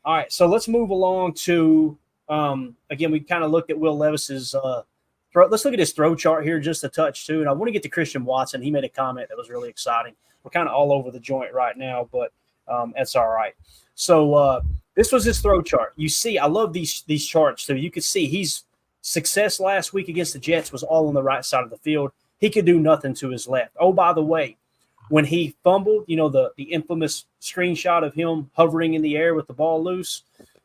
All right, so let's move along to again. We kind of looked at Will Levis's throw. Let's look at his throw chart here just a touch too. And I want to get to Christian Watson. He made a comment that was really exciting. We're kind of all over the joint right now, but that's all right. So this was his throw chart. You see, I love these charts. So you could see he's success last week against the Jets was all on the right side of the field. He could do nothing to his left. Oh, by the way, when he fumbled, the infamous screenshot of him hovering in the air with the ball loose,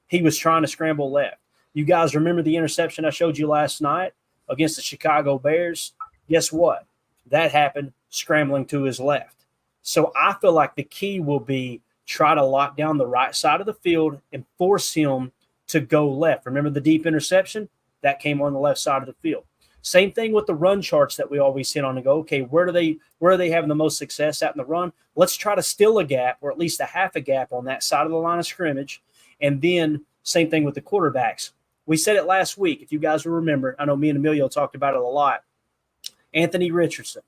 he was trying to scramble left. You guys remember the interception I showed you last night against the Chicago Bears? Guess what? That happened scrambling to his left. So I feel like the key will be try to lock down the right side of the field and force him to go left. Remember the deep interception? That came on the left side of the field. Same thing with the run charts that we always hit on and go, okay, where are they having the most success at in the run? Let's try to steal a gap or at least a half a gap on that side of the line of scrimmage. And then same thing with the quarterbacks. We said it last week. If you guys will remember, I know me and Emilio talked about it a lot. Anthony Richardson.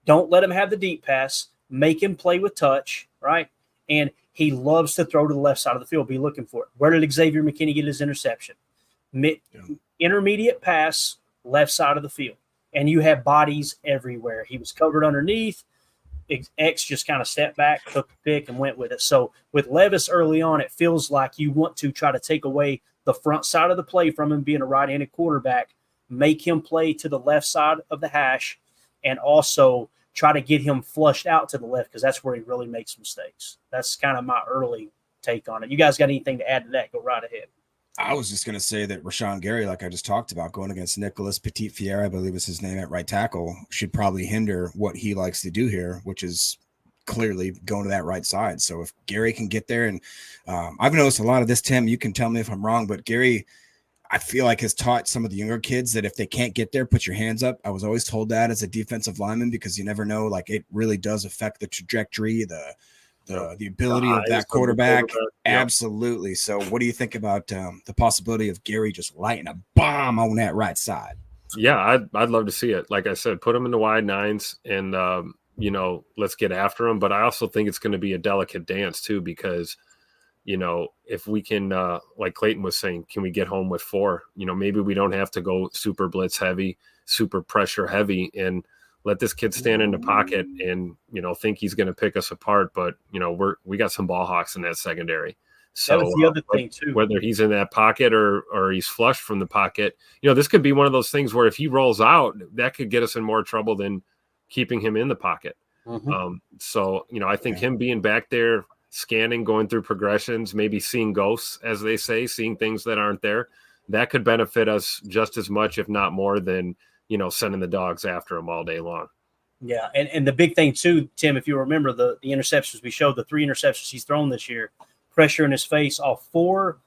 Don't let him have the deep pass. Make him play with touch, right? And he loves to throw to the left side of the field. Be looking for it. Where did Xavier McKinney get his interception? Intermediate pass, left side of the field. And you have bodies everywhere. He was covered underneath. X just kind of stepped back, took the pick, and went with it. So with Levis early on, it feels like you want to try to take away the front side of the play from him being a right-handed quarterback, make him play to the left side of the hash, and also try to get him flushed out to the left because that's where he really makes mistakes. That's kind of my early take on it. You guys got anything to add to that? Go right ahead. I was just going to say that Rashawn Gary, like I just talked about, going against Nicholas Petit-Fier, I believe is his name at right tackle, should probably hinder what he likes to do here, which is clearly going to that right side. So if Gary can get there, and I've noticed a lot of this, Tim, you can tell me if I'm wrong, but Gary, I feel like has taught some of the younger kids that if they can't get there, put your hands up. I was always told that as a defensive lineman because you never know, like it really does affect the trajectory, the ability of that quarterback. Absolutely. So what do you think about the possibility of Gary just lighting a bomb on that right side? Yeah, I'd love to see it. Like I said, put him in the wide nines and, let's get after him. But I also think it's going to be a delicate dance too, because, if we can, like Clayton was saying, can we get home with 4? Maybe we don't have to go super blitz heavy, super pressure heavy, and let this kid stand in the pocket and, think he's going to pick us apart. But, we got some ball hawks in that secondary. So that was the other thing too. Whether he's in that pocket or he's flushed from the pocket, this could be one of those things where if he rolls out, that could get us in more trouble than keeping him in the pocket. Mm-hmm. I think him being back there, scanning, going through progressions, maybe seeing ghosts, as they say, seeing things that aren't there, that could benefit us just as much, if not more than, sending the dogs after him all day long. Yeah. And the big thing too, Tim, if you remember the interceptions we showed, the 3 interceptions he's thrown this year, pressure in his face off 4,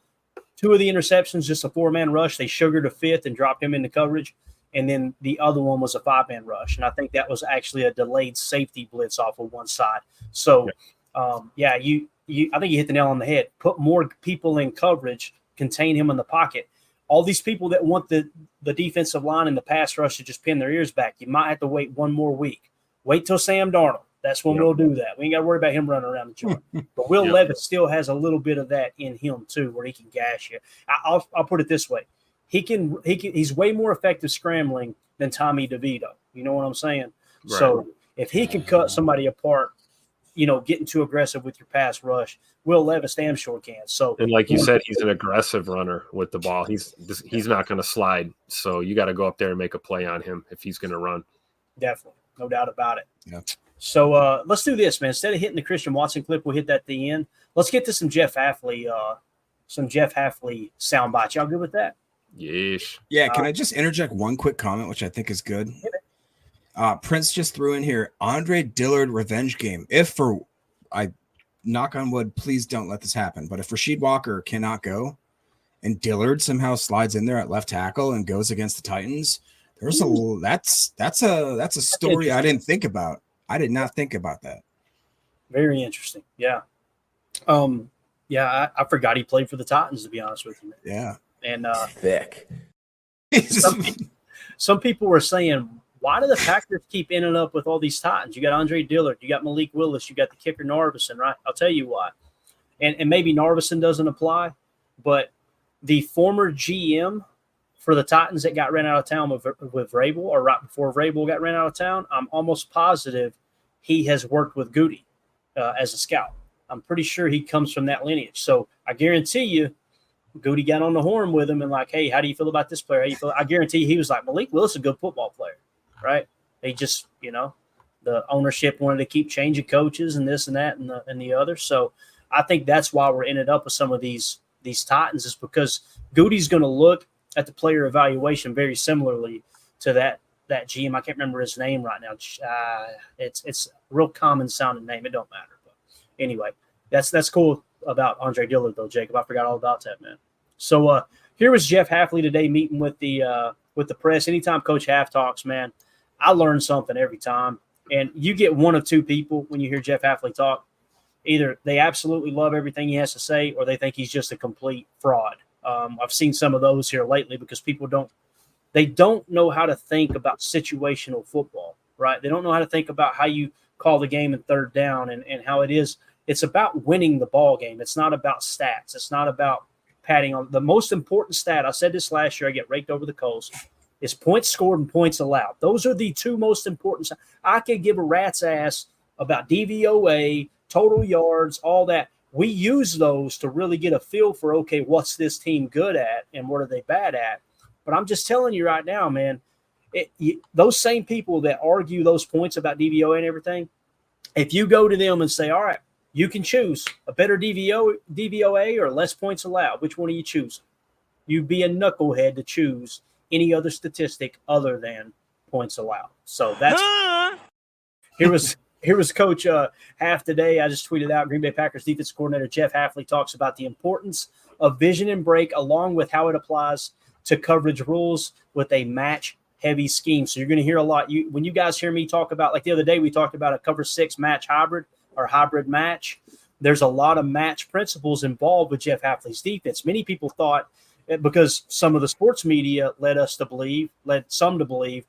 2 of the interceptions, just a 4-man rush. They sugared a 5th and dropped him into coverage. And then the other one was a 5-man rush. And I think that was actually a delayed safety blitz off of one side. So, I think you hit the nail on the head. Put more people in coverage, contain him in the pocket. All these people that want the defensive line and the pass rush to just pin their ears back, you might have to wait one more week. Wait till Sam Darnold. That's when we'll do that. We ain't got to worry about him running around the joint. But Will Levis still has a little bit of that in him too, where he can gash you. I'll put it this way: he's way more effective scrambling than Tommy DeVito. You know what I'm saying? Right. So if he can cut somebody apart, getting too aggressive with your pass rush, Will Levis damn sure can. So, and like you said, he's an aggressive runner with the ball. He's not going to slide. So you got to go up there and make a play on him if he's going to run. Definitely, no doubt about it. Yeah. So let's do this, man. Instead of hitting the Christian Watson clip, we'll hit that at the end. Let's get to some Jeff Hafley sound bites. Y'all good with that? Yes. Yeah. Can I just interject one quick comment, which I think is good? Prince just threw in here, Andre Dillard revenge game. I knock on wood, please don't let this happen. But if Rasheed Walker cannot go and Dillard somehow slides in there at left tackle and goes against the Titans, that's a story I didn't think about. I did not think about that. Very interesting. Yeah. I forgot he played for the Titans, to be honest with you. Yeah. And thick. Some people were saying, why do the Packers keep ending up with all these Titans? You got Andre Dillard, you got Malik Willis, you got the kicker Narvison, right? I'll tell you why. and maybe Narvison doesn't apply, but the former GM for the Titans that got ran out of town with Vrabel, or right before Vrabel got ran out of town, I'm almost positive he has worked with Goody as a scout. I'm pretty sure he comes from that lineage. So I guarantee you, Goody got on the horn with him and like, hey, how do you feel about this player? How do you feel? I guarantee he was like, Malik Willis is a good football player, right? They just, the ownership wanted to keep changing coaches and this and that and the other. So I think that's why we're ended up with some of these Titans, is because Goody's going to look at the player evaluation very similarly to that GM. I can't remember his name right now. It's a real common sounding name. It don't matter. But anyway, that's cool about Andre Dillard though, Jacob. I forgot all about that, man. So here was Jeff Hafley today meeting with the press. Anytime Coach Half talks, man, I learn something every time. And you get one of two people when you hear Jeff Hafley talk. Either they absolutely love everything he has to say, or they think he's just a complete fraud. I've seen some of those here lately because people don't know how to think about situational football, right? They don't know how to think about how you call the game in third down and how it is. It's about winning the ball game. It's not about stats. It's not about patting on. The most important stat, I said this last year, I get raked over the coals, is points scored and points allowed. Those are the two most important. I could give a rat's ass about DVOA, total yards, all that. We use those to really get a feel for, okay, what's this team good at and what are they bad at? But I'm just telling you right now, man, those same people that argue those points about DVOA and everything, if you go to them and say, all right, you can choose a better DVOA or less points allowed, which one are you choosing? You'd be a knucklehead to choose any other statistic other than points allowed. So that's here was Coach Half today. I just tweeted out Green Bay Packers defense coordinator Jeff Hafley talks about the importance of vision and break along with how it applies to coverage rules with a match-heavy scheme. So you're going to hear a lot. When you guys hear me talk about, like the other day we talked about a cover 6 match hybrid or hybrid match, there's a lot of match principles involved with Jeff Hafley's defense. Many people thought, because some of the sports media led some to believe,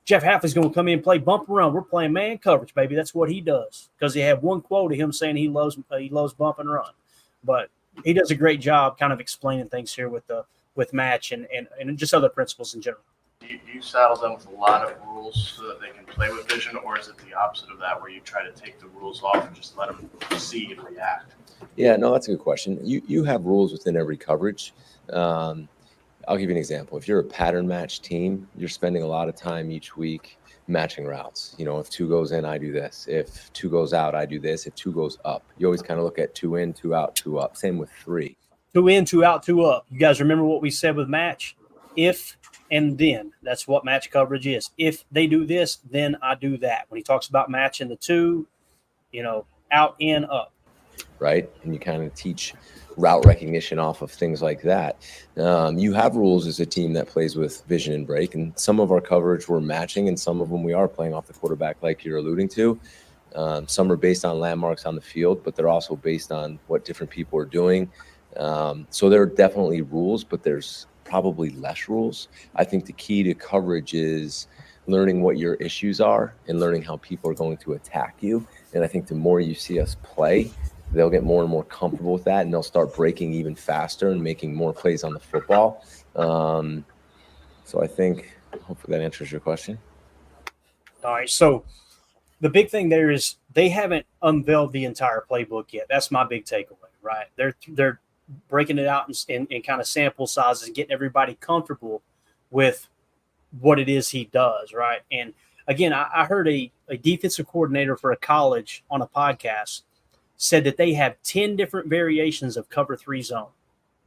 Jeff Hafley's going to come in and play bump and run. We're playing man coverage, baby. That's what he does. Because he had one quote of him saying he loves bump and run. But he does a great job kind of explaining things here with match and just other principles in general. Do you saddle them with a lot of rules so that they can play with vision, or is it the opposite of that where you try to take the rules off and just let them see and react? Yeah, no, that's a good question. You have rules within every coverage. I'll give you an example. If you're a pattern match team, you're spending a lot of time each week matching routes. If 2 goes in, I do this. If 2 goes out, I do this. If 2 goes up, you always kind of look at 2 in, 2 out, 2 up. Same with 3. 2 in, 2 out, 2 up. You guys remember what we said with match? If and then. That's what match coverage is. If they do this, then I do that. When he talks about matching the 2, out, in, up. Right? And you kind of teach route recognition off of things like that. You have rules as a team that plays with vision and break, and some of our coverage we're matching, and some of them we are playing off the quarterback like you're alluding to. Some are based on landmarks on the field, but they're also based on what different people are doing. So there are definitely rules, but there's probably less rules. I think the key to coverage is learning what your issues are and learning how people are going to attack you. And I think the more you see us play, they'll get more and more comfortable with that, and they'll start breaking even faster and making more plays on the football. So I think hopefully that answers your question. All right. So the big thing there is they haven't unveiled the entire playbook yet. That's my big takeaway, right? They're breaking it out in kind of sample sizes and getting everybody comfortable with what it is he does, right? And again, I heard a defensive coordinator for a college on a podcast said that they have 10 different variations of cover 3 zone,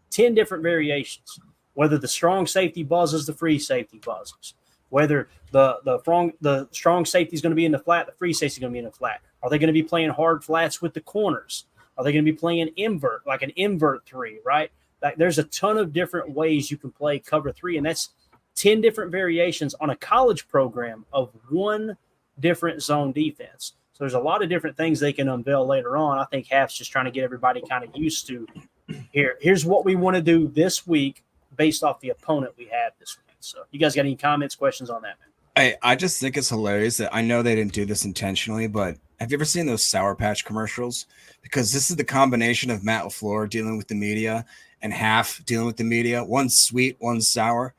10 different variations, whether the strong safety buzzes, the free safety buzzes, whether the strong safety is going to be in the flat, the free safety is going to be in the flat. Are they going to be playing hard flats with the corners? Are they going to be playing invert, like an invert 3, right? Like there's a ton of different ways you can play cover 3, and that's 10 different variations on a college program of one different zone defense. So there's a lot of different things they can unveil later on. I think Half's just trying to get everybody kind of used to here's what we want to do this week based off the opponent we have this week. So you guys got any comments, questions on that, man? I just think it's hilarious that I know they didn't do this intentionally, but Have you ever seen those Sour Patch commercials? Because this is the combination of Matt LaFleur dealing with the media and Half dealing with the media. One's sweet, one's sour.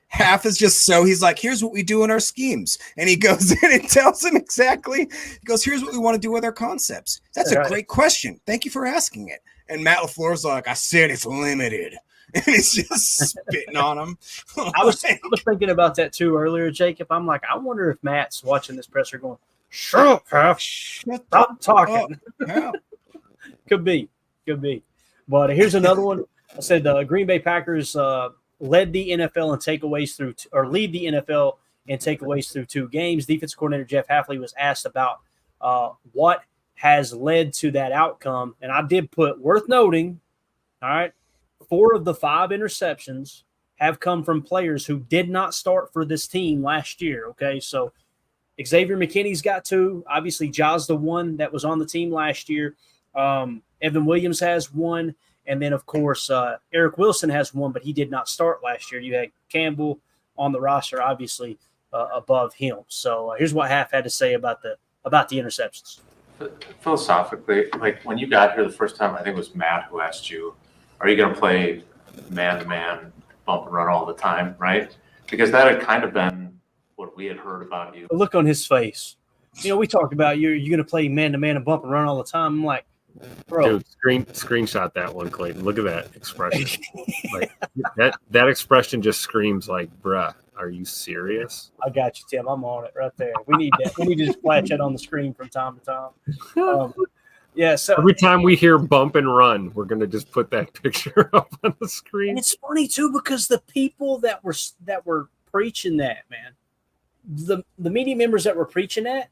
Half is just so he's like, here's what we do in our schemes. And he goes in and tells him exactly. He goes, here's what we want to do with our concepts. That's a great question. Thank you for asking it. And Matt LaFleur's like, I said it's limited. And he's just spitting on him. I was thinking about that too earlier, Jacob. I'm like, I wonder if Matt's watching this presser going, shut up, Half. Stop talking. Yeah. Could be. But here's another one. I said the Green Bay Packers lead the NFL in takeaways lead the NFL in takeaways through 2 games. Defensive coordinator Jeff Hafley was asked about what has led to that outcome. And I did put worth noting, all right, 4 of the 5 interceptions have come from players who did not start for this team last year. Okay, so Xavier McKinney's got 2. Obviously, Ja's the one that was on the team last year. Evan Williams has 1. And then, of course, Eric Wilson has 1, but he did not start last year. You had Campbell on the roster, obviously, above him. So here's what Half had to say about the interceptions. Philosophically, like when you got here the first time, I think it was Matt who asked you, are you going to play man-to-man, bump and run all the time, right? Because that had kind of been what we had heard about you. The look on his face. You know, we talked about you're going to play man-to-man and bump and run all the time. I'm like, bro. Dude, screenshot that one, Clayton. Look at that expression. Like that expression just screams like, bruh, are you serious? I got you, Tim. I'm on it right there. We need that. We need to just flash that on the screen from time to time. Yeah. So every time we hear bump and run, we're gonna just put that picture up on the screen. And it's funny too because the people that were preaching that, man, the media members that were preaching that,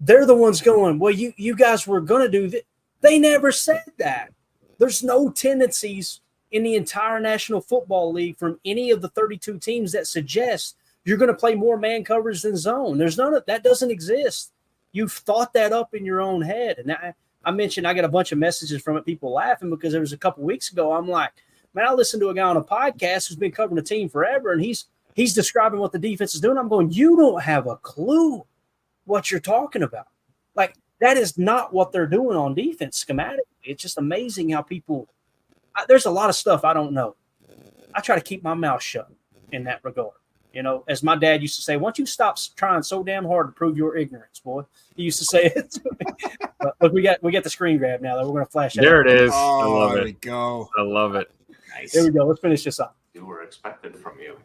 they're the ones going, well, you guys were gonna do that. They never said that. There's no tendencies in the entire National Football League from any of the 32 teams that suggest you're going to play more man coverage than zone. There's none of that. Doesn't exist. You've thought that up in your own head. And I mentioned I got a bunch of messages from it, people laughing because there was a couple weeks ago. I'm like, man, I listened to a guy on a podcast who's been covering the team forever, and he's describing what the defense is doing. I'm going, you don't have a clue what you're talking about. Like, that is not what they're doing on defense schematically. It's just amazing how people there's a lot of stuff I don't know. I try to keep my mouth shut in that regard. You know, as my dad used to say, once you stop trying so damn hard to prove your ignorance, boy, he used to say it to me. But look, we got the screen grab now that we're going to flash. There it is. Oh, I love there it. we go. I love it. Nice. There we go. Let's finish this up. You were expected from you.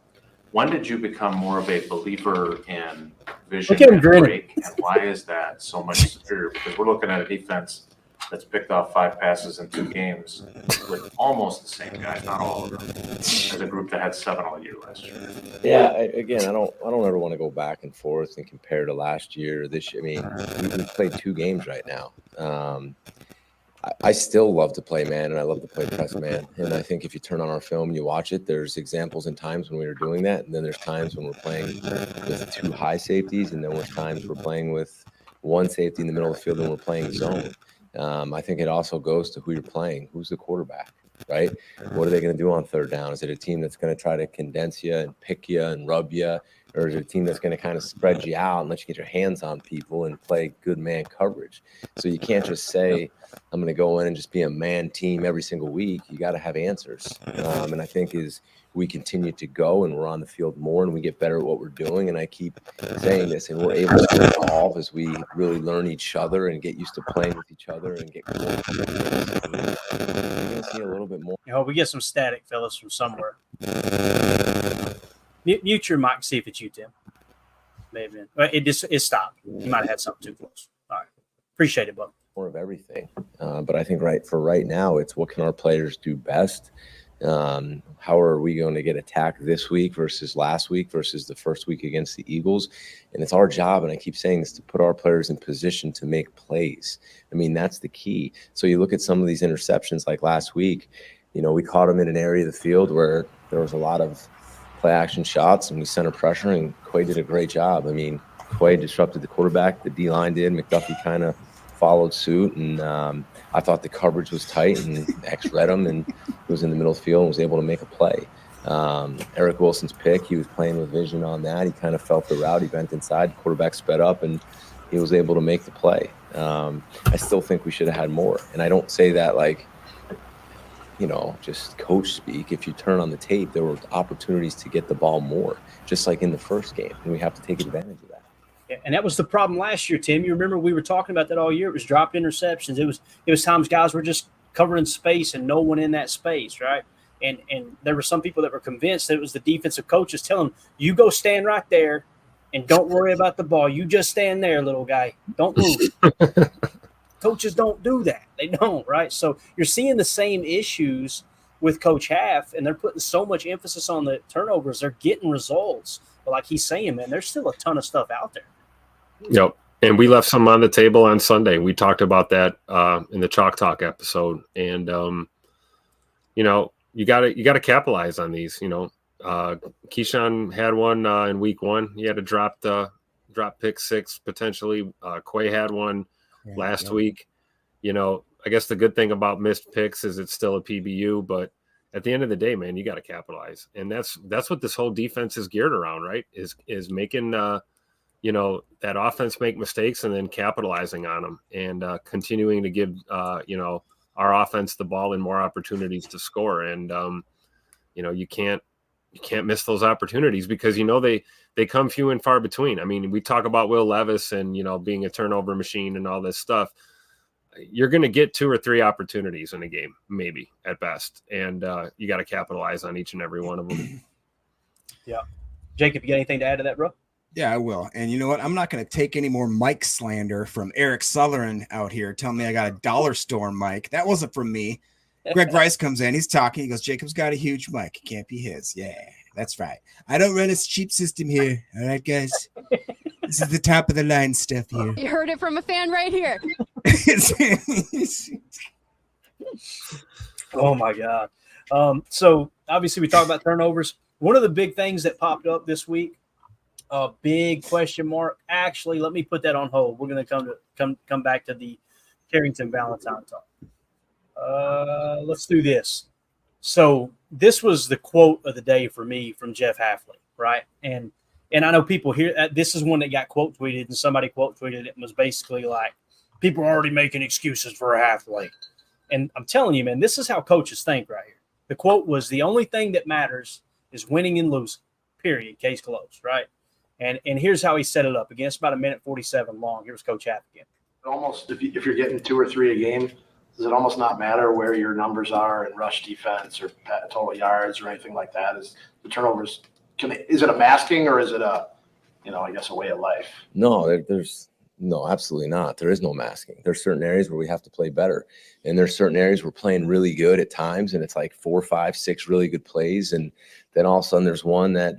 When did you become more of a believer in vision Look at him and grinning. break? And why is that so much superior? Because we're looking at a defense that's picked off 5 passes in 2 games with almost the same guys, not all of them, as a group that had 7 all year last year. Yeah, again, I don't ever want to go back and forth and compare to last year or this year. I mean, we played 2 games right now. I still love to play man, and I love to play press man. And I think if you turn on our film and you watch it, there's examples and times when we were doing that, and then there's times when we're playing with 2 high safeties, and then there's times we're playing with 1 safety in the middle of the field and we're playing zone. I think it also goes to who you're playing. Who's the quarterback, right? What are they going to do on 3rd down? Is it a team that's going to try to condense you and pick you and rub you? Or is it a team that's going to kind of spread you out and let you get your hands on people and play good man coverage? So you can't just say, I'm going to go in and just be a man team every single week. You got to have answers. And I think as we continue to go and we're on the field more and we get better at what we're doing, and I keep saying this, and we're able to evolve as we really learn each other and get used to playing with each other and get cool. You're going to see a little bit more. I hope we get some static, fellas, from somewhere. Mute your mic. See if it's you, Tim. Maybe it stopped. You might have had something too close. All right, appreciate it, bud. More of everything, but I think right now, it's what can our players do best. How are we going to get attacked this week versus last week versus the first week against the Eagles? And it's our job, and I keep saying this, to put our players in position to make plays. I mean, that's the key. So you look at some of these interceptions like last week, you know, we caught them in an area of the field where there was a lot of play action shots and we center pressure, and Quay did a great job. I mean, Quay disrupted the quarterback, the D-line did, McDuffie kind of followed suit, and I thought the coverage was tight, and X read him and was in the middle of the field and was able to make a play. Eric Wilson's pick, he was playing with vision on that. He kind of felt the route. He bent inside, quarterback sped up and he was able to make the play. I still think we should have had more. And I don't say that like, just coach speak. If you turn on the tape, there were opportunities to get the ball more, just like in the first game. And we have to take advantage of that. Yeah, and that was the problem last year, Tim. You remember we were talking about that all year. It was dropped interceptions. It was times guys were just covering space and no one in that space, right? And there were some people that were convinced that it was the defensive coaches telling them, you go stand right there and don't worry about the ball. You just stand there, little guy. Don't move. Coaches don't do that. They don't, right? So you're seeing the same issues with Coach Haff, and they're putting so much emphasis on the turnovers. They're getting results. But like he's saying, man, there's still a ton of stuff out there. Yep. And we left some on the table on Sunday. We talked about that in the Chalk Talk episode. And, you got to capitalize on these. Keyshawn had one in week 1. He had to drop pick 6 potentially. Quay had one last week. I guess the good thing about missed picks is it's still a PBU, but at the end of the day, man, you got to capitalize. And that's what this whole defense is geared around, right? Is making, that offense make mistakes and then capitalizing on them and continuing to give, our offense the ball and more opportunities to score. And, you can't miss those opportunities because, they come few and far between. I mean, we talk about Will Levis and, being a turnover machine and all this stuff. You're going to get 2 or 3 opportunities in a game, maybe at best. And you got to capitalize on each and every one of them. Yeah. Jacob, you got anything to add to that, bro? Yeah, I will. And you know what? I'm not going to take any more Mike slander from Eric Sutherland out here telling me I got a dollar store mic. That wasn't from me. Greg Rice comes in. He's talking. He goes, Jacob's got a huge mic. It can't be his. Yeah, that's right. I don't run a cheap system here. All right, guys. This is the top of the line stuff here. You heard it from a fan right here. Oh, my God. So, obviously, we talked about turnovers. One of the big things that popped up this week, a big question mark. Actually, let me put that on hold. We're going to come back to the Carrington Valentine talk. Let's do this. So this was the quote of the day for me from Jeff Hafley, right? And I know people here. This is one that got quote tweeted, and somebody quote tweeted it and was basically like, "People are already making excuses for Hafley." And I'm telling you, man, this is how coaches think right here. The quote was, "The only thing that matters is winning and losing. Period. Case closed." Right? And here's how he set it up. Again, it's about 1:47 long. Here's Coach Haff again. Almost, if you're getting 2 or 3 a game, does it almost not matter where your numbers are in rush defense or total yards or anything like that? Is the turnovers, is it a masking or is it a way of life? No, no, absolutely not. There is no masking. There's certain areas where we have to play better. And there's certain areas we're playing really good at times. And it's like 4, 5, 6 really good plays. And then all of a sudden there's one that,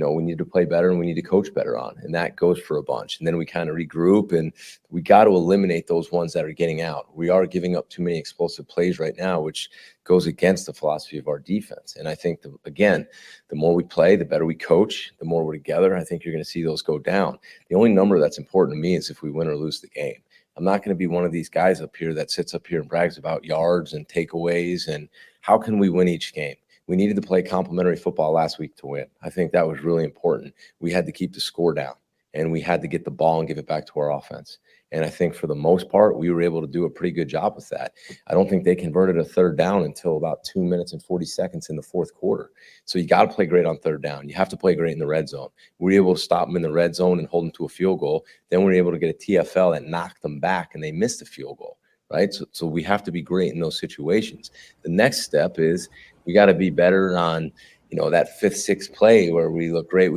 we need to play better and we need to coach better on. And that goes for a bunch. And then we kind of regroup and we got to eliminate those ones that are getting out. We are giving up too many explosive plays right now, which goes against the philosophy of our defense. And I think, the more we play, the better we coach, the more we're together. I think you're going to see those go down. The only number that's important to me is if we win or lose the game. I'm not going to be one of these guys up here that sits up here and brags about yards and takeaways and how can we win each game. We needed to play complementary football last week to win. I think that was really important. We had to keep the score down, and we had to get the ball and give it back to our offense. And I think for the most part, we were able to do a pretty good job with that. I don't think they converted a third down until about 2 minutes and 40 seconds in the fourth quarter. So you got to play great on third down. You have to play great in the red zone. We were able to stop them in the red zone and hold them to a field goal. Then we were able to get a TFL that knocked them back, and they missed a field goal. Right. So we have to be great in those situations. The next step is we got to be better on, that 5th, 6th play where we look great,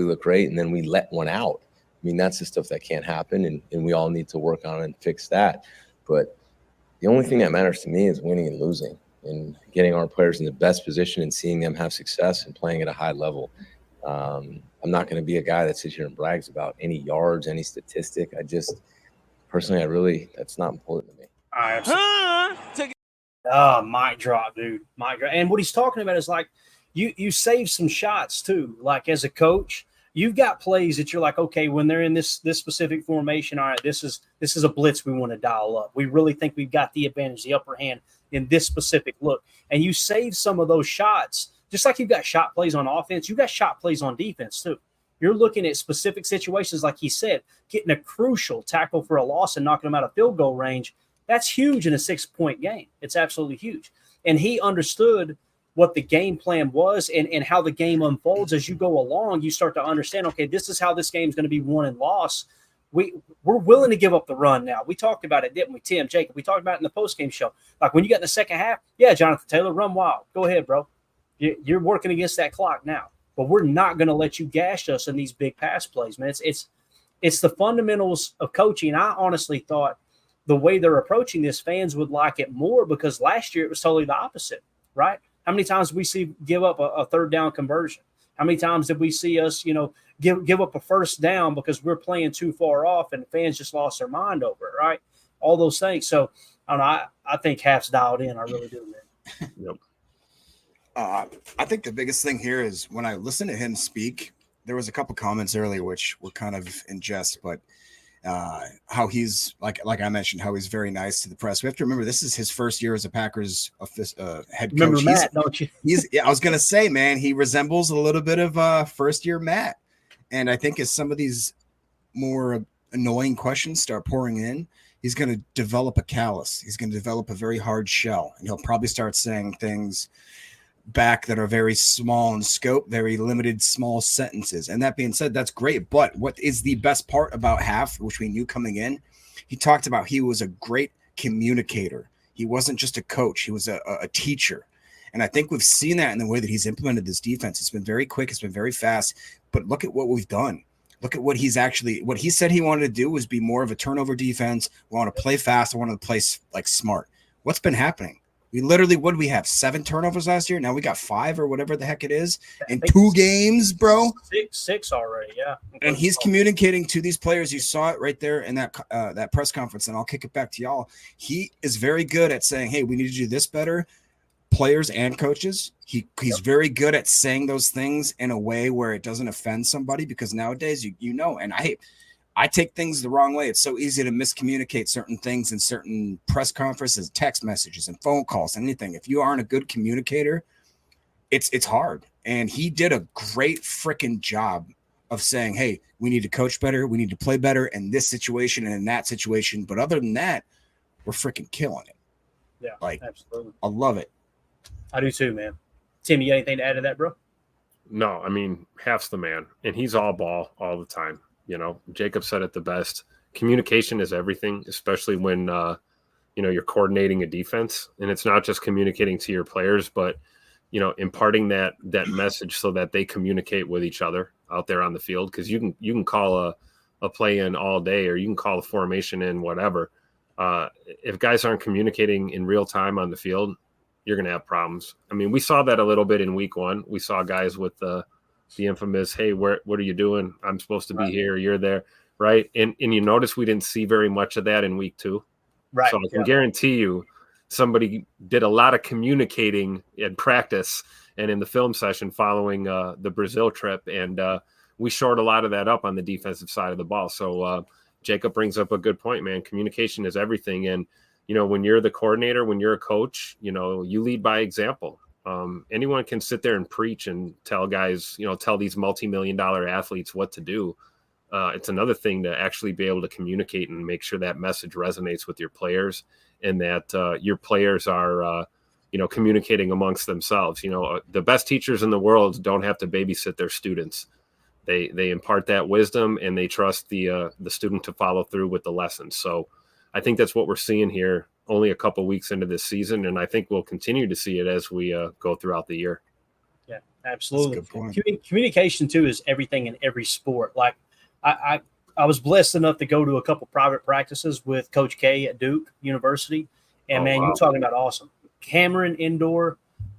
and then we let one out. I mean, that's the stuff that can't happen, and we all need to work on it and fix that. But the only thing that matters to me is winning and losing and getting our players in the best position and seeing them have success and playing at a high level. I'm not going to be a guy that sits here and brags about any yards, any statistic. Personally, that's not important to me. Mic drop, dude. Mic drop. And what he's talking about is like you save some shots too. Like as a coach, you've got plays that you're like, okay, when they're in this specific formation, all right, this is a blitz we want to dial up. We really think we've got the advantage, the upper hand in this specific look. And you save some of those shots, just like you've got shot plays on offense, you've got shot plays on defense too. You're looking at specific situations, like he said, getting a crucial tackle for a loss and knocking them out of field goal range. That's huge in a 6-point game. It's absolutely huge. And he understood what the game plan was and how the game unfolds as you go along. You start to understand, okay, this is how this game is going to be won and lost. We're willing to give up the run now. We talked about it, didn't we, Tim, Jacob? We talked about it in the postgame show. Like when you got in the second half, yeah, Jonathan Taylor, run wild. Go ahead, bro. You're working against that clock now. But we're not going to let you gash us in these big pass plays, man. It's the fundamentals of coaching. I honestly thought the way they're approaching this, fans would like it more because last year it was totally the opposite, right? How many times did we see give up a third down conversion? How many times did we see us, give up a first down because we're playing too far off and fans just lost their mind over it, right? All those things. So I think Haf's dialed in. I really do, man. Yep. I think the biggest thing here is when I listen to him speak, there was a couple comments earlier which were kind of in jest, but how he's like I mentioned, how he's very nice to the press. We have to remember this is his first year as a Packers head coach. Remember Matt, don't you? I was gonna say, man, he resembles a little bit of first year Matt, and I think as some of these more annoying questions start pouring in, he's going to develop a callus. He's going to develop a very hard shell, and he'll probably start saying things back that are very small in scope, very limited, small sentences. And that being said, that's great. But what is the best part about Haf, which we knew coming in, he talked about he was a great communicator. He wasn't just a coach. He was a teacher. And I think we've seen that in the way that he's implemented this defense. It's been very quick. It's been very fast. But look at what we've done. Look at what he said he wanted to do was be more of a turnover defense. We want to play fast. I want to play like smart. What's been happening? We literally, what did we have? 7 turnovers last year. Now we got 5 or whatever the heck it is in 2 games, bro. Six already, yeah. And he's communicating to these players. You saw it right there in that press conference. And I'll kick it back to y'all. He is very good at saying, "Hey, we need to do this better." Players and coaches. He's very good at saying those things in a way where it doesn't offend somebody, because nowadays and I take things the wrong way. It's so easy to miscommunicate certain things in certain press conferences, text messages, and phone calls, anything. If you aren't a good communicator, it's hard. And he did a great freaking job of saying, "Hey, we need to coach better. We need to play better in this situation and in that situation." But other than that, we're freaking killing it. Yeah, absolutely. I love it. I do too, man. Tim, you got anything to add to that, bro? No, I mean, Haf's the man, and he's all ball all the time. Jacob said it the best. Communication is everything, especially when, you're coordinating a defense, and it's not just communicating to your players, but, imparting that message so that they communicate with each other out there on the field. Cause you can call a play in all day, or you can call a formation in, whatever. If guys aren't communicating in real time on the field, you're going to have problems. I mean, we saw that a little bit in week 1. We saw guys with the infamous, "Hey, what are you doing? I'm supposed to be here. You're there." Right. And you notice we didn't see very much of that in week 2. Right. So I can guarantee you somebody did a lot of communicating in practice and in the film session following the Brazil trip. And we shored a lot of that up on the defensive side of the ball. So Jacob brings up a good point, man. Communication is everything. And, when you're the coordinator, when you're a coach, you lead by example. Anyone can sit there and preach and tell guys, tell these multi-million-dollar athletes what to do. It's another thing to actually be able to communicate and make sure that message resonates with your players, and that your players are, communicating amongst themselves. The best teachers in the world don't have to babysit their students. They impart that wisdom, and they trust the student to follow through with the lessons. So I think that's what we're seeing here only a couple weeks into this season, and I think we'll continue to see it as we go throughout the year. Yeah, absolutely. Communication, too, is everything in every sport. Like, I was blessed enough to go to a couple private practices with Coach K at Duke University, and, wow, you're talking about awesome. Cameron indoor,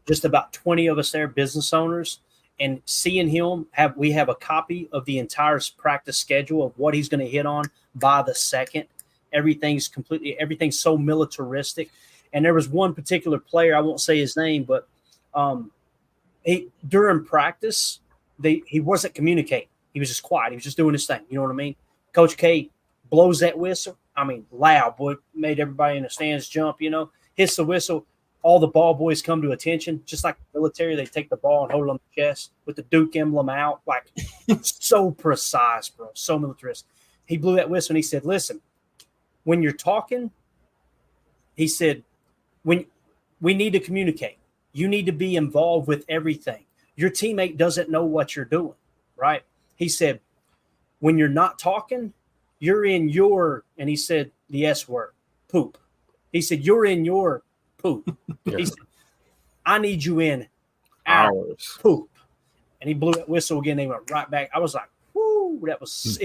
just about 20 of us there, business owners, and seeing him, we have a copy of the entire practice schedule of what he's going to hit on by the second. Everything's so militaristic. And there was one particular player, I won't say his name, but during practice, he wasn't communicating. He was just quiet. He was just doing his thing. You know what I mean? Coach K blows that whistle. I mean, loud, boy, made everybody in the stands jump, hits the whistle. all the ball boys come to attention, just like the military. They take the ball and hold it on the chest with the Duke emblem out, like so precise, bro, so militarist. He blew that whistle and he said, listen, when you're talking, he said, when we need to communicate, you need to be involved with everything. Your teammate doesn't know what you're doing, right? He said, when you're not talking, you're in your, and he said the S word, poop. He said, you're in your poop. He said, I need you in ours poop. And he blew that whistle again. They went right back. I was like, whoo, it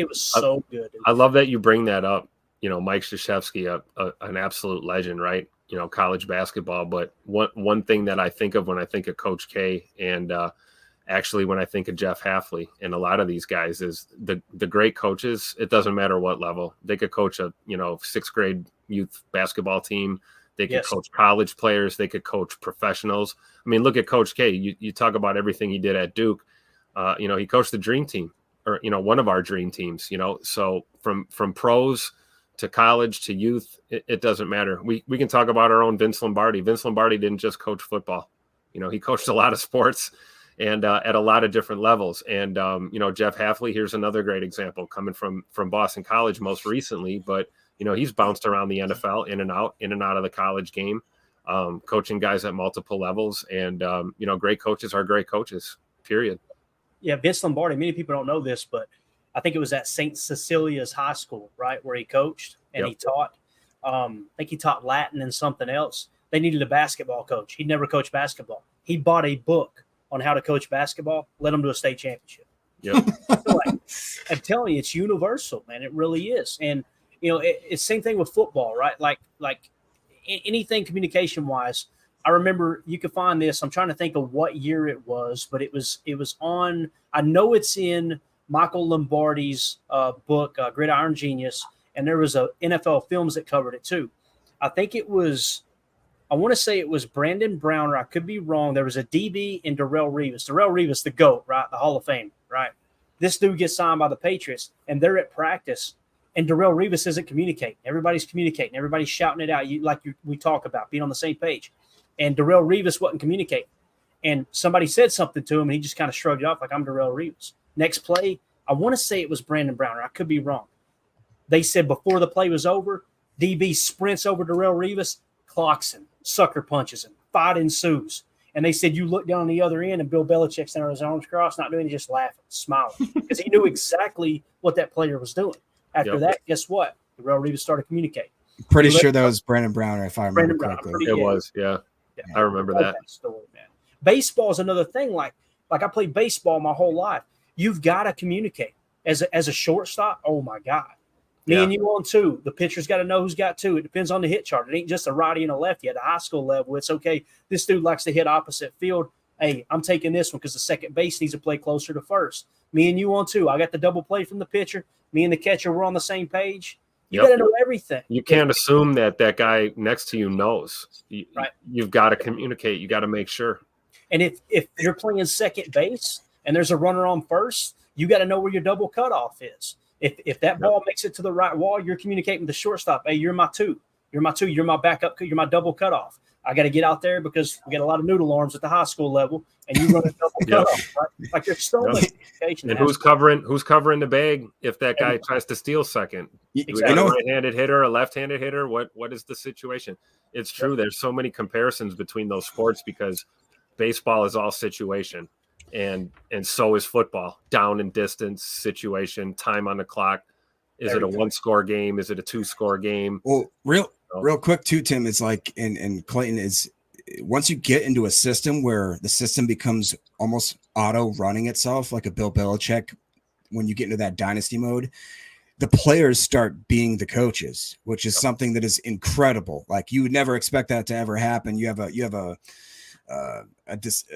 was so good. I love that you bring that up. You know, Mike Krzyzewski, an absolute legend, right? You know, college basketball. But one thing that I think of when I think of Coach K, and actually when I think of Jeff Hafley and a lot of these guys, is the great coaches. It doesn't matter what level. They could coach a, you know, 6th grade youth basketball team. They could coach college players. They could coach professionals. I mean, look at Coach K. You talk about everything he did at Duke. You know, he coached the dream team, or, you know, one of our dream teams, you know. So from pros to college to youth, it doesn't matter. We can talk about our own Vince Lombardi. Vince Lombardi didn't just coach football. You know, he coached a lot of sports and at a lot of different levels. And, you know, Jeff Hafley, here's another great example coming from Boston College most recently, but you know, he's bounced around the NFL in and out of the college game, coaching guys at multiple levels. And, you know, great coaches are great coaches, period. Yeah, Vince Lombardi, many people don't know this, but I think it was at St. Cecilia's High School, right, where he coached and he taught. I think he taught Latin and something else. They needed a basketball coach. He'd never coached basketball. He bought a book on how to coach basketball, led him to a state championship. Yep. So, like, I'm telling you, it's universal, man. It really is. And, you know, it's same thing with football, right? Like anything communication wise. I remember you could find this. I'm trying to think of what year it was, but it was on. I know it's in Michael Lombardi's book, Gridiron Genius, and there was a NFL Films that covered it too. I think it was. I want to say it was Brandon Browner. I could be wrong. There was a DB in Darrelle Revis. Darrelle Revis, the GOAT, right? The Hall of Fame, right? This dude gets signed by the Patriots, and they're at practice. And Darrelle Revis isn't communicating. Everybody's communicating. Everybody's shouting it out. We talk about being on the same page. And Darrelle Revis wasn't communicating. And somebody said something to him, and he just kind of shrugged it off like, I'm Darrelle Revis. Next play, I want to say it was Brandon Browner. I could be wrong. They said before the play was over, DB sprints over Darrelle Revis, clocks him, sucker punches him, fight ensues. And they said, you look down on the other end, and Bill Belichick's down with his arms crossed, not doing anything, just laughing, smiling. Because he knew exactly what that player was doing. After that, guess what? Darrelle Revis started communicating. Pretty sure that was Brandon Browner, if I remember correctly. It was, yeah. I remember that story, man. Baseball is another thing. Like I played baseball my whole life. You've got to communicate as a shortstop. Oh my God, me and you on two. The pitcher's got to know who's got two. It depends on the hit chart. It ain't just a righty and a lefty. At the high school level, it's okay. This dude likes to hit opposite field. Hey, I'm taking this one because the second base needs to play closer to first. Me and you on two. I got the double play from the pitcher. Me and the catcher, we're on the same page. You got to know everything. You can't assume that guy next to you knows. You've got to communicate. You got to make sure. And if you're playing second base and there's a runner on first, you got to know where your double cutoff is. If that ball makes it to the right wall, you're communicating with the shortstop. Hey, you're my two. You're my two. You're my backup. You're my double cutoff. I got to get out there because we got a lot of noodle arms at the high school level, and you run a double cutoff. Right? Like there's so much communication. And who's covering the bag if that guy tries to steal second? Exactly. A right-handed hitter, a left-handed hitter. What is the situation? It's true. There's so many comparisons between those sports because baseball is all situation, and so is football. Down and distance situation, time on the clock. Is it a 1-score game? Is it a 2-score game? Well, real quick too, Tim, it's like in Clayton is once you get into a system where the system becomes almost auto running itself, like a Bill Belichick, when you get into that dynasty mode, the players start being the coaches, which is something that is incredible. Like you would never expect that to ever happen. You have a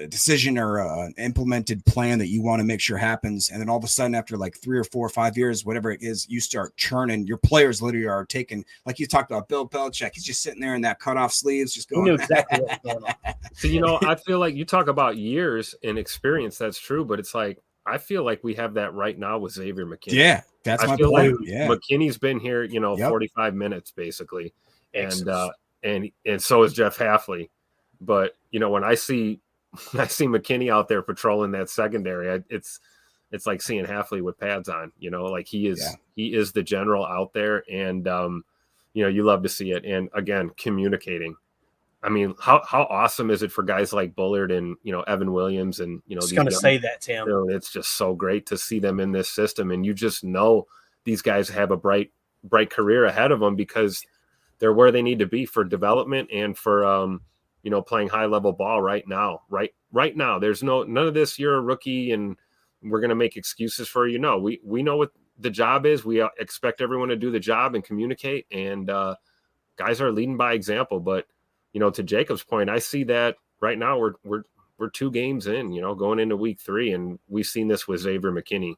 decision or an implemented plan that you want to make sure happens. And then all of a sudden, after like 3 or 4 or 5 years, whatever it is, you start churning. Your players literally are taking, like you talked about Bill Belichick. He's just sitting there in that cutoff sleeves, just going. He knew exactly what was going on. So, I feel like you talk about years and experience. That's true. But it's like, I feel like we have that right now with Xavier McKinney. Yeah. That's my point. Like McKinney's been here, 45 minutes basically. And so is Jeff Hafley. But when I see McKinney out there patrolling that secondary, it's like seeing Hafley with pads on. Like he is the general out there, and you love to see it. And again, communicating. I mean, how awesome is it for guys like Bullard and Evan Williams and I was going to say that, Tim. It's just so great to see them in this system, and you just know these guys have a bright career ahead of them because they're where they need to be for development and for playing high level ball right now. Right now, there's none of this. You're a rookie, and we're going to make excuses for you. No, we know what the job is. We expect everyone to do the job and communicate, and guys are leading by example, but. To Jacob's point, I see that right now we're 2 games in, going into week 3, and we've seen this with Xavier McKinney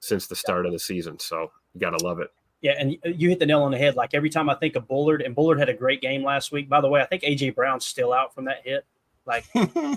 since the start of the season. So you got to love it. Yeah, and you hit the nail on the head. Like every time I think of Bullard, and Bullard had a great game last week. By the way, I think A.J. Brown's still out from that hit. Like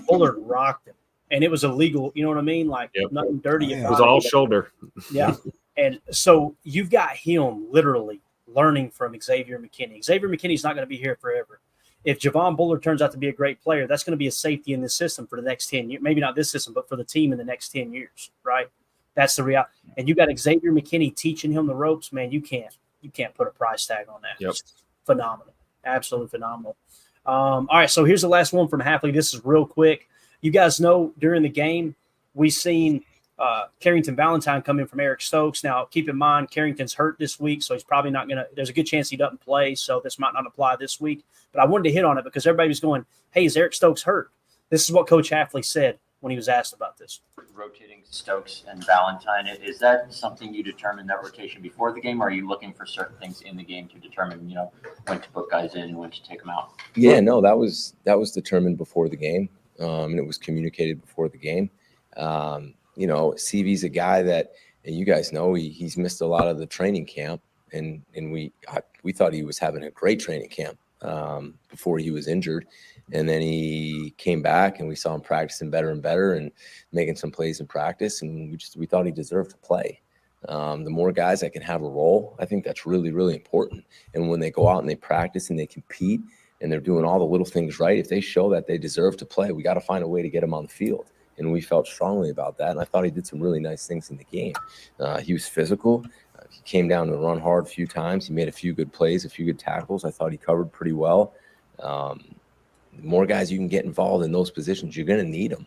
Bullard rocked him, and it was illegal. You know what I mean? Like nothing dirty. It was all shoulder. Yeah, and so you've got him literally learning from Xavier McKinney. Xavier McKinney's not going to be here forever. If Javon Bullard turns out to be a great player, that's going to be a safety in this system for the next 10 years. Maybe not this system, but for the team in the next 10 years, right? That's the reality. And you got Xavier McKinney teaching him the ropes, man. You can't put a price tag on that. Yep. It's phenomenal. Absolutely phenomenal. All right, so here's the last one from Hafley. This is real quick. You guys know during the game we seen Carrington Valentine come in from Eric Stokes. Now, keep in mind, Carrington's hurt this week, so he's probably not going to – there's a good chance he doesn't play, so this might not apply this week. But I wanted to hit on it because everybody was going, hey, is Eric Stokes hurt? This is what Coach Hafley said when he was asked about this. Rotating Stokes and Valentine, is that something you determine that rotation before the game, or are you looking for certain things in the game to determine, when to put guys in and when to take them out? Yeah, no, that was determined before the game, and it was communicated before the game. CV's a guy that, and you guys know, he's missed a lot of the training camp, and we thought he was having a great training camp before he was injured, and then he came back and we saw him practicing better and better and making some plays in practice, and we thought he deserved to play. The more guys that can have a role, I think that's really, really important. And when they go out and they practice and they compete and they're doing all the little things right, if they show that they deserve to play, we got to find a way to get them on the field. And we felt strongly about that. And I thought he did some really nice things in the game. He was physical. He came down and run hard a few times. He made a few good plays, a few good tackles. I thought he covered pretty well. The more guys you can get involved in those positions, you're going to need them.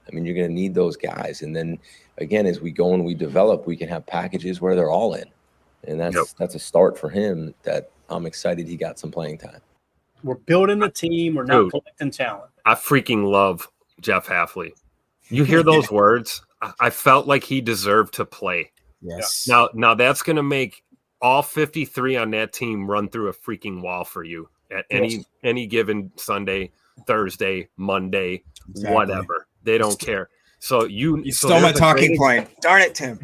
I mean, you're going to need those guys. And then, again, as we go and we develop, we can have packages where they're all in. And that's a start for him that I'm excited he got some playing time. We're building a team. We're not collecting talent. I freaking love Jeff Hafley. You hear those words? I felt like he deserved to play. Yes. Now that's going to make all 53 on that team run through a freaking wall for you at any given Sunday, Thursday, Monday, whatever. They don't care. So you stole my talking point. Darn it, Tim.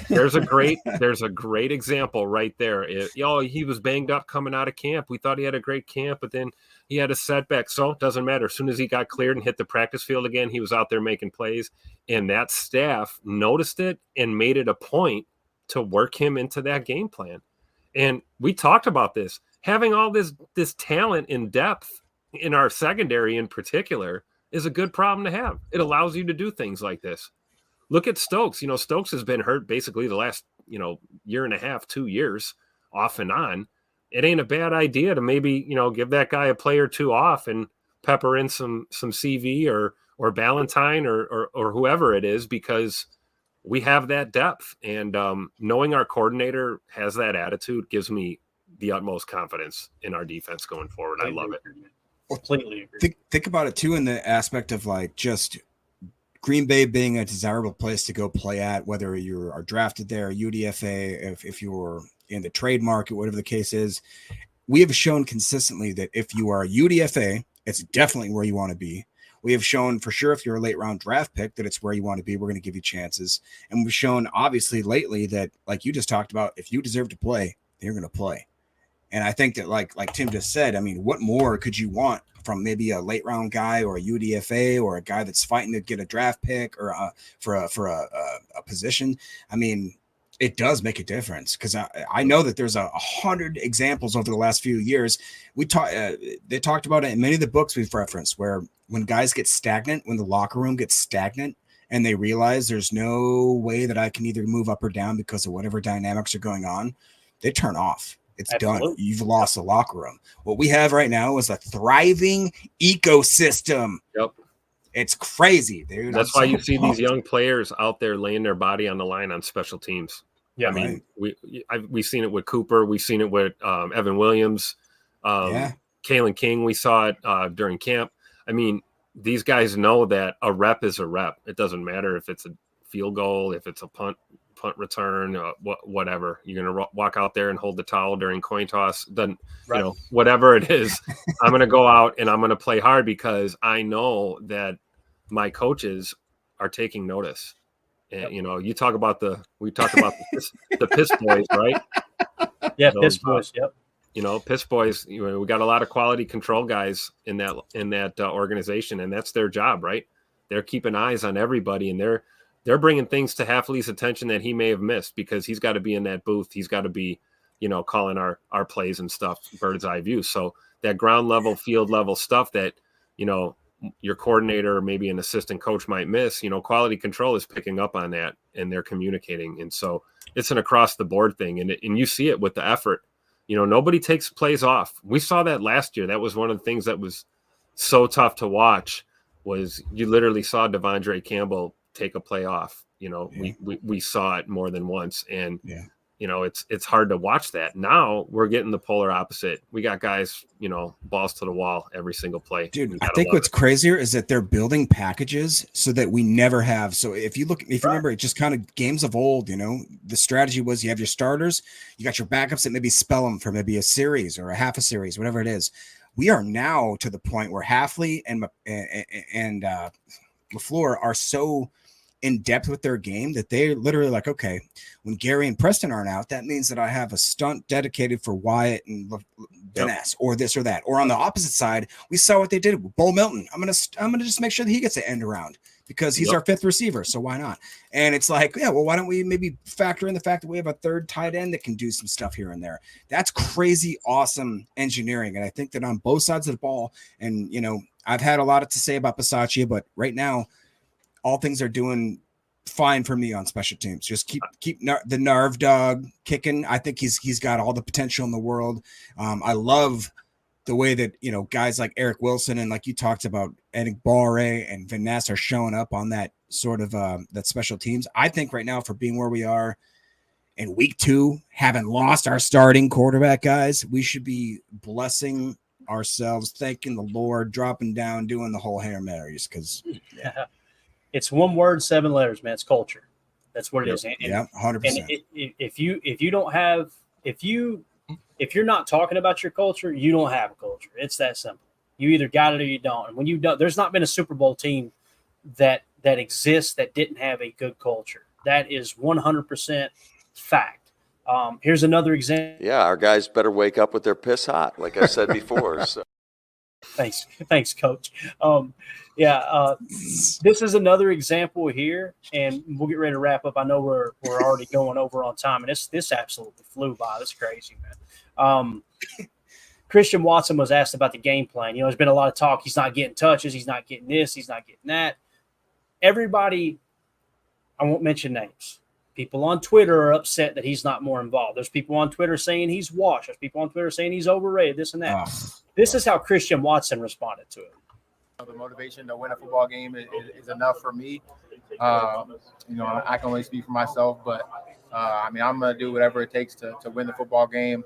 There's a great example right there. He was banged up coming out of camp. We thought he had a great camp, but then he had a setback. So it doesn't matter. As soon as he got cleared and hit the practice field again, he was out there making plays. And that staff noticed it and made it a point to work him into that game plan. And we talked about this. Having all this talent in depth in our secondary in particular is a good problem to have. It allows you to do things like this. Look at Stokes. Stokes has been hurt basically the last, year and a half, 2 years off and on. It ain't a bad idea to maybe, give that guy a play or two off and pepper in some CV or Ballantyne or whoever it is, because we have that depth. And knowing our coordinator has that attitude gives me the utmost confidence in our defense going forward. I love it. Completely agree. Think about it too in the aspect of like just Green Bay being a desirable place to go play at, whether you are drafted there, UDFA, if you're in the trade market, whatever the case is. We have shown consistently that if you are a UDFA, it's definitely where you want to be. We have shown for sure if you're a late round draft pick that it's where you want to be. We're going to give you chances. And we've shown obviously lately that, like you just talked about, if you deserve to play, you're going to play. And I think that like Tim just said, I mean, what more could you want from maybe a late round guy or a UDFA or a guy that's fighting to get a draft pick or for a position? I mean, It does make a difference because I know that there's 100 examples over the last few years. They talked about it in many of the books we've referenced, where when guys get stagnant, when the locker room gets stagnant, and they realize there's no way that I can either move up or down because of whatever dynamics are going on, they turn off. It's Absolutely. done. You've lost the locker room. What we have right now is a thriving ecosystem. Yep. It's crazy, dude. That's why you see these young players out there laying their body on the line on special teams. Yeah, I mean, we've seen it with Cooper. We've seen it with Evan Williams, Kalen King. We saw it during camp. I mean, these guys know that a rep is a rep. It doesn't matter if it's a field goal, if it's a punt return, whatever. You're going to walk out there and hold the towel during coin toss. Then, Right. you know, whatever it is, I'm going to go out and I'm going to play hard because I know that my coaches are taking notice. And, you know, we talk about the piss boys, right? Yeah, Those, piss boys. Yep. You know, piss boys. You know, we got a lot of quality control guys in that organization, and that's their job, right? They're keeping eyes on everybody, and they're bringing things to Hafley's attention that he may have missed because he's got to be in that booth. He's got to be, you know, calling our plays and stuff, bird's eye view. So that ground level, field level stuff that, you know, your coordinator or maybe an assistant coach might miss, you know, quality control is picking up on that and they're communicating. And so it's an across the board thing. And you see it with the effort. You know, nobody takes plays off. We saw that last year. That was one of the things that was so tough to watch was you literally saw Devondre Campbell take a play off. You know, we saw it more than once. And, you know, it's hard to watch that. Now we're getting the polar opposite. We got guys, you know, balls to the wall every single play. Dude, I think what's crazier is that they're building packages so that we never have. So if you remember, it just kind of games of old, you know, the strategy was you have your starters, you got your backups that maybe spell them for maybe a series or a half a series, whatever it is. We are now to the point where Hafley and LaFleur are so in depth with their game that they're literally like, okay, when Gary and Preston aren't out, that means that I have a stunt dedicated for Wyatt and Vaness or this or that. Or on the opposite side, we saw what they did with Bull Milton. I'm gonna just make sure that he gets an end around because he's our fifth receiver. So why not? And it's like, yeah, well, why don't we maybe factor in the fact that we have a third tight end that can do some stuff here and there? That's crazy, awesome engineering. And I think that on both sides of the ball, and you know, I've had a lot to say about Bisaccia, but right now, all things are doing fine for me on special teams. Just keep the Narv dog kicking. I think he's got all the potential in the world. I love the way that, you know, guys like Eric Wilson and like you talked about, Eddie Barre and Vanessa are showing up on that sort of that special teams. I think right now, for being where we are in week 2, having lost our starting quarterback, guys, we should be blessing ourselves, thanking the Lord, dropping down, doing the whole Hail Marys because it's one word, 7 letters, man. It's culture. That's what it is. And, 100%. And if you're not talking about your culture, you don't have a culture. It's that simple. You either got it or you don't. And when you don't, there's not been a Super Bowl team that exists that didn't have a good culture. That is 100% fact. Here's another example. Yeah, our guys better wake up with their piss hot, like I said before. So. Thanks, Coach. This is another example here, and we'll get ready to wrap up. I know we're already going over on time, and this absolutely flew by. That's crazy, man. Christian Watson was asked about the game plan. You know, there's been a lot of talk. He's not getting touches. He's not getting this. He's not getting that. Everybody, I won't mention names. People on Twitter are upset that he's not more involved. There's people on Twitter saying he's washed. There's people on Twitter saying he's overrated, this and that. This is how Christian Watson responded to it. The motivation to win a football game is enough for me. You know, I can only speak for myself, but I mean, I'm going to do whatever it takes to win the football game.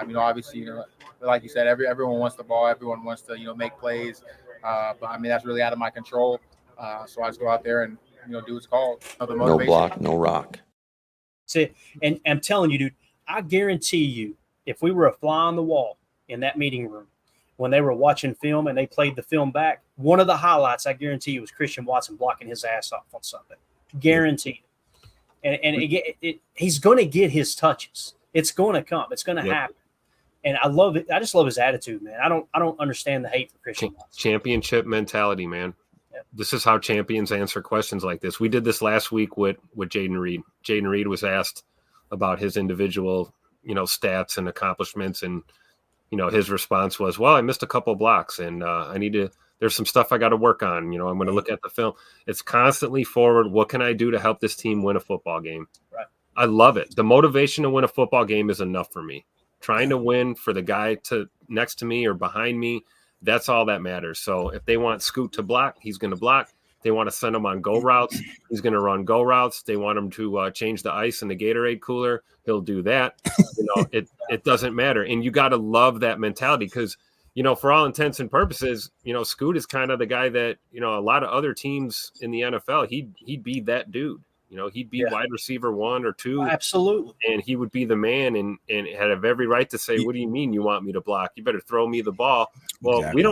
You know, obviously, you know, like you said, everyone wants the ball. Everyone wants to, you know, make plays. But I mean, that's really out of my control. So I just go out there and, you know, do what's called. No block, no rock. See, and I'm telling you, dude, I guarantee you, if we were a fly on the wall in that meeting room, when they were watching film and they played the film back, one of the highlights, I guarantee you, was Christian Watson blocking his ass off on Sunday. Guaranteed. And he's going to get his touches. It's going to come. It's going to happen. And I love it. I just love his attitude, man. I don't understand the hate for Christian Watson. Championship mentality, man. Yep. This is how champions answer questions like this. We did this last week with Jaden Reed. Jaden Reed was asked, about his individual, stats and accomplishments. And, his response was, well, I missed a couple blocks and there's some stuff I got to work on. I'm going to look at the film. It's constantly forward. What can I do to help this team win a football game? Right. I love it. The motivation to win a football game is enough for me. Trying to win for the guy next to me or behind me, that's all that matters. So if they want Scoot to block, he's going to block. They want to send him on go routes, he's going to run go routes. They want him to change the ice in the Gatorade cooler, he'll do that. It doesn't matter. And you got to love that mentality because, for all intents and purposes, Scoot is kind of the guy that, a lot of other teams in the NFL, he'd be that dude. He'd be wide receiver 1 or 2. Absolutely. And he would be the man and had every right to say, what do you mean you want me to block? You better throw me the ball. Well, Exactly.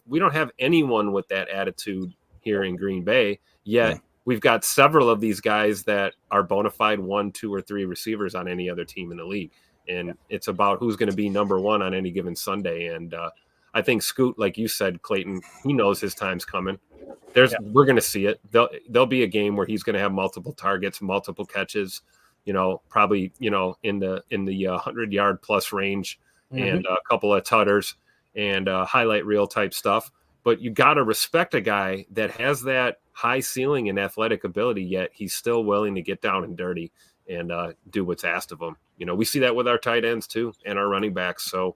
we don't have anyone with that attitude here in Green Bay, yet we've got several of these guys that are bona fide 1, 2, or 3 receivers on any other team in the league. And it's about who's going to be number 1 on any given Sunday. And I think Scoot, like you said, Clayton, he knows his time's coming. We're going to see it. There'll be a game where he's going to have multiple targets, multiple catches, probably, in the 100-yard plus range and a couple of tutters and highlight reel type stuff. But you got to respect a guy that has that high ceiling and athletic ability, yet he's still willing to get down and dirty and do what's asked of him. We see that with our tight ends too and our running backs. So,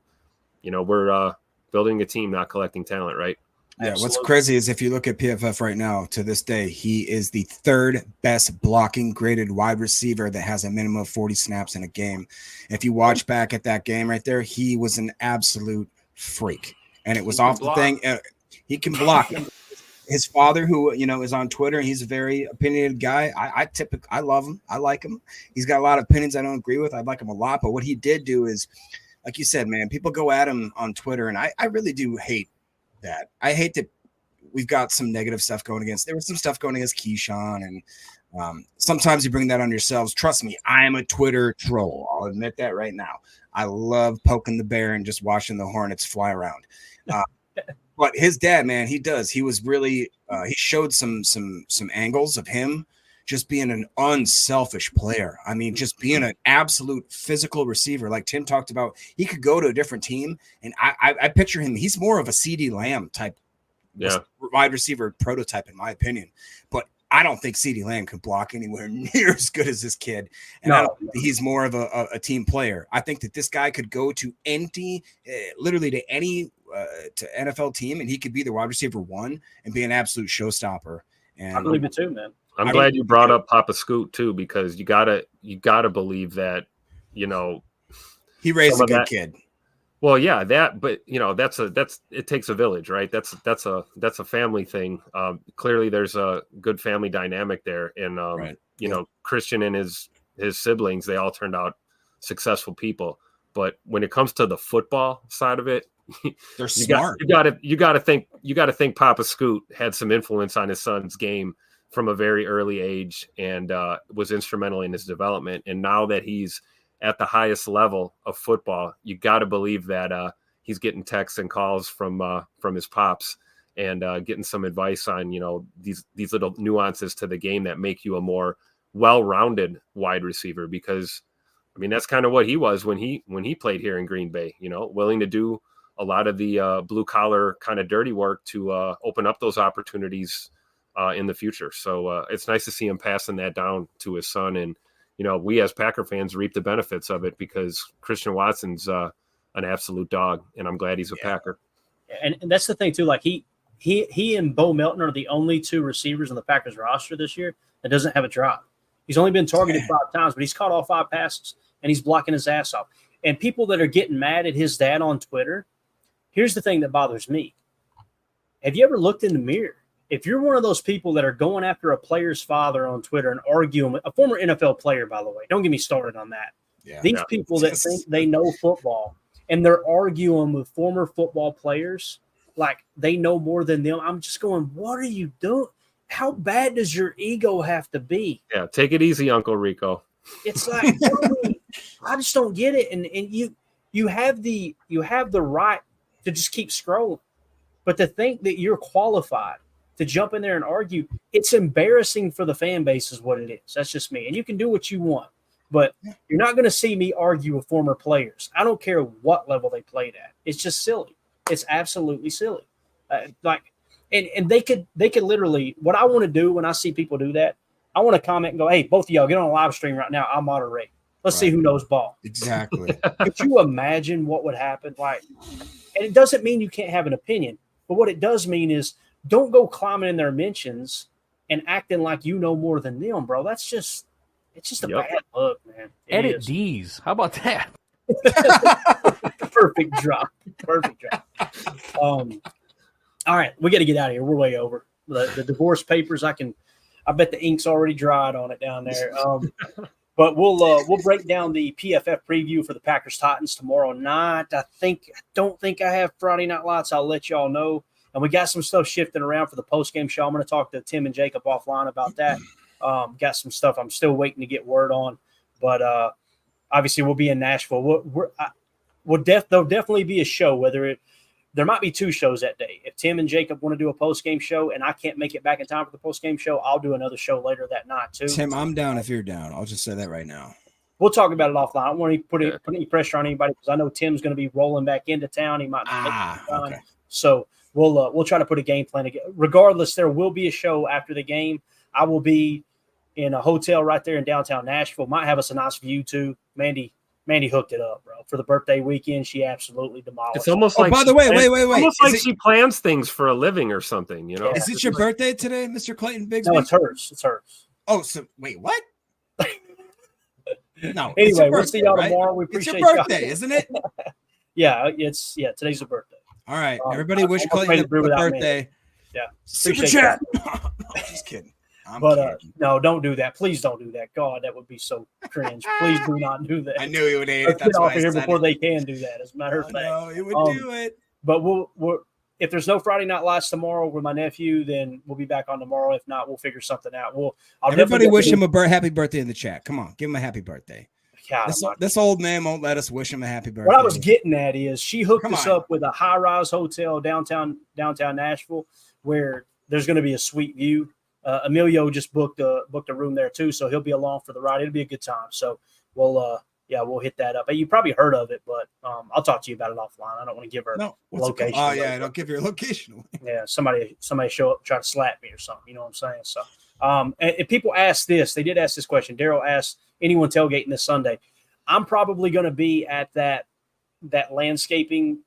we're building a team, not collecting talent, right? Yeah, Absolutely. what's crazy is if you look at PFF right now, to this day, he is the 3rd best blocking graded wide receiver that has a minimum of 40 snaps in a game. If you watch back at that game right there, he was an absolute freak. And it was off the thing. He can block. His father, who is on Twitter, he's a very opinionated guy. I love him. I like him. He's got a lot of opinions I don't agree with. I like him a lot. But what he did do is, like you said, man, people go at him on Twitter, and I really do hate that. I hate that we've got some negative stuff going against. There was some stuff going against Keyshawn, and sometimes you bring that on yourselves. Trust me, I am a Twitter troll. I'll admit that right now. I love poking the bear and just watching the Hornets fly around. But his dad, man, he was really he showed some angles of him just being an unselfish player. I mean, just being an absolute physical receiver. Like Tim talked about, he could go to a different team, and I picture him. He's more of a CeeDee Lamb type wide receiver prototype, in my opinion. But I don't think CeeDee Lamb can block anywhere near as good as this kid. And I don't think he's more of a team player. I think that this guy could go to literally to any to NFL team, and he could be the wide receiver 1 and be an absolute showstopper. And I believe it too, man. I'm glad you brought up Papa Scoot too, because you gotta believe that, he raised a good kid. Well, yeah, but it takes a village, right? That's a family thing. Clearly there's a good family dynamic there. And, right. Christian and his siblings, they all turned out successful people. But when it comes to the football side of it, they're smart. You got to think Papa Scoot had some influence on his son's game from a very early age and was instrumental in his development. And now that he's at the highest level of football, you got to believe that he's getting texts and calls from his pops and getting some advice on these little nuances to the game that make you a more well-rounded wide receiver. Because I mean, that's kind of what he was when he played here in Green Bay. Willing to do a lot of the blue collar kind of dirty work to open up those opportunities in the future. So it's nice to see him passing that down to his son. And, we as Packer fans reap the benefits of it because Christian Watson's an absolute dog, and I'm glad he's a Packer. And that's the thing too. Like he and Bo Melton are the only 2 receivers on the Packers roster this year that doesn't have a drop. He's only been targeted 5 times, but he's caught all 5 passes, and he's blocking his ass off. And people that are getting mad at his dad on Twitter, here's the thing that bothers me. Have you ever looked in the mirror? If you're one of those people that are going after a player's father on Twitter and arguing with a former NFL player, by the way, don't get me started on that. Yeah. These people that think they know football and they're arguing with former football players like they know more than them. I'm just going, what are you doing? How bad does your ego have to be? Yeah, take it easy, Uncle Rico. It's like, I just don't get it. And you have the right to just keep scrolling. But to think that you're qualified to jump in there and argue, it's embarrassing for the fan base is what it is. That's just me. And you can do what you want. But you're not going to see me argue with former players. I don't care what level they played at. It's just silly. It's absolutely silly. And they could literally, what I want to do when I see people do that, I want to comment and go, hey, both of y'all get on a live stream right now. I'll moderate. Let's see who knows ball. Exactly. Could you imagine what would happen? And it doesn't mean you can't have an opinion, but what it does mean is don't go climbing in their mentions and acting like you know more than them, bro. It's just a bad look, man. Edit D's. How about that? Perfect drop. All right, we got to get out of here. We're way over. The divorce papers, I bet the ink's already dried on it down there. But we'll break down the PFF preview for the Packers Titans tomorrow night. I don't think I have Friday Night Lights. I'll let y'all know. And we got some stuff shifting around for the post-game show. I'm going to talk to Tim and Jacob offline about that. Got some stuff I'm still waiting to get word on. But obviously we'll be in Nashville. There'll definitely be a show, there might be two shows that day. If Tim and Jacob want to do a post-game show and I can't make it back in time for the post-game show, I'll do another show later that night too. Tim, I'm down if you're down. I'll just say that right now. We'll talk about it offline. I don't want to put any pressure on anybody because I know Tim's going to be rolling back into town. He might not make it in time. So we'll try to put a game plan together. Regardless, there will be a show after the game. I will be in a hotel right there in downtown Nashville. Might have us a nice view too. Mandy hooked it up, bro. For the birthday weekend, she absolutely demolished. It's almost like by the way, wait. Almost like she plans things for a living or something, you know? Is it your birthday today, Mr. Clayton Bigsby? No, it's hers. Oh, so wait, what? No. Anyway, we'll see y'all tomorrow. We appreciate it's your birthday, isn't it? Yeah, today's her birthday. All right. Everybody wish Clayton a birthday. Yeah. Super chat. Just kidding. No, don't do that. Please don't do that. God, that would be so cringe. Please do not do that. I knew he would hate it. Let's get off of here before they can do that. As a matter of fact, no, he would do it. But we'll if there's no Friday Night Lights tomorrow with my nephew, then we'll be back on tomorrow. If not, we'll figure something out. Everybody wish him a happy birthday in the chat. Come on, give him a happy birthday. This old man won't let us wish him a happy birthday. What I was getting at is she hooked us up with a high-rise hotel downtown Nashville where there's going to be a sweet view. Emilio just booked a room there too, so he'll be along for the ride. It'll be a good time. So we'll hit that up. You probably heard of it, but I'll talk to you about it offline. I don't want to give her location. Oh yeah, don't give your location away. Yeah, somebody show up, try to slap me or something. You know what I'm saying? So, and people ask this. They did ask this question. Daryl asked, anyone tailgating this Sunday? I'm probably going to be at that landscaping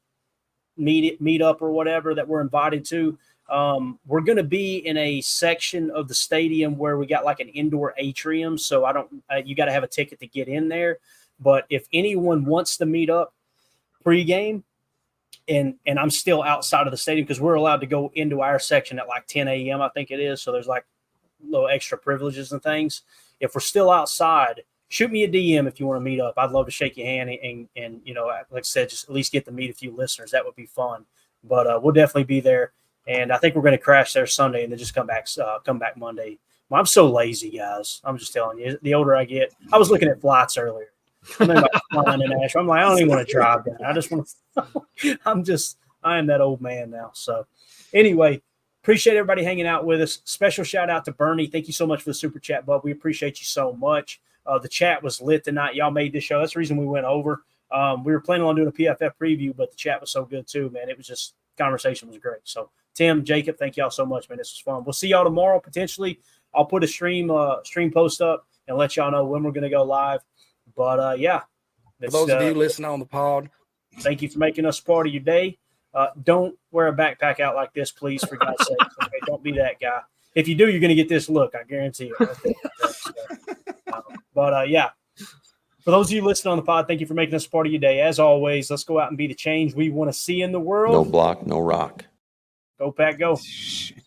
meetup or whatever that we're invited to. We're going to be in a section of the stadium where we got like an indoor atrium. So you got to have a ticket to get in there. But if anyone wants to meet up pregame and I'm still outside of the stadium because we're allowed to go into our section at like 10 a.m. I think it is. So there's like little extra privileges and things. If we're still outside, shoot me a DM if you want to meet up. I'd love to shake your hand and like I said, just at least get to meet a few listeners. That would be fun. But we'll definitely be there. And I think we're going to crash there Sunday and then just come back Monday. Well, I'm so lazy, guys. I'm just telling you. The older I get, I was looking at flights earlier. I'm like, flying in Nashville. I'm like, I don't even want to drive down. I just want to. I am that old man now. So, anyway, appreciate everybody hanging out with us. Special shout out to Bernie. Thank you so much for the super chat, bub. We appreciate you so much. The chat was lit tonight. Y'all made this show. That's the reason we went over. We were planning on doing a PFF preview, but the chat was so good too, man. It was just conversation was great. So. Tim, Jacob, thank y'all so much, man. This was fun. We'll see y'all tomorrow, potentially. I'll put a stream post up and let y'all know when we're going to go live. But, yeah. For those of you listening on the pod, thank you for making us part of your day. Don't wear a backpack out like this, please, for God's sake. Okay? Don't be that guy. If you do, you're going to get this look. I guarantee you. Yeah. For those of you listening on the pod, thank you for making us part of your day. As always, let's go out and be the change we want to see in the world. No block, no rock. Go, Pack, go. Shit.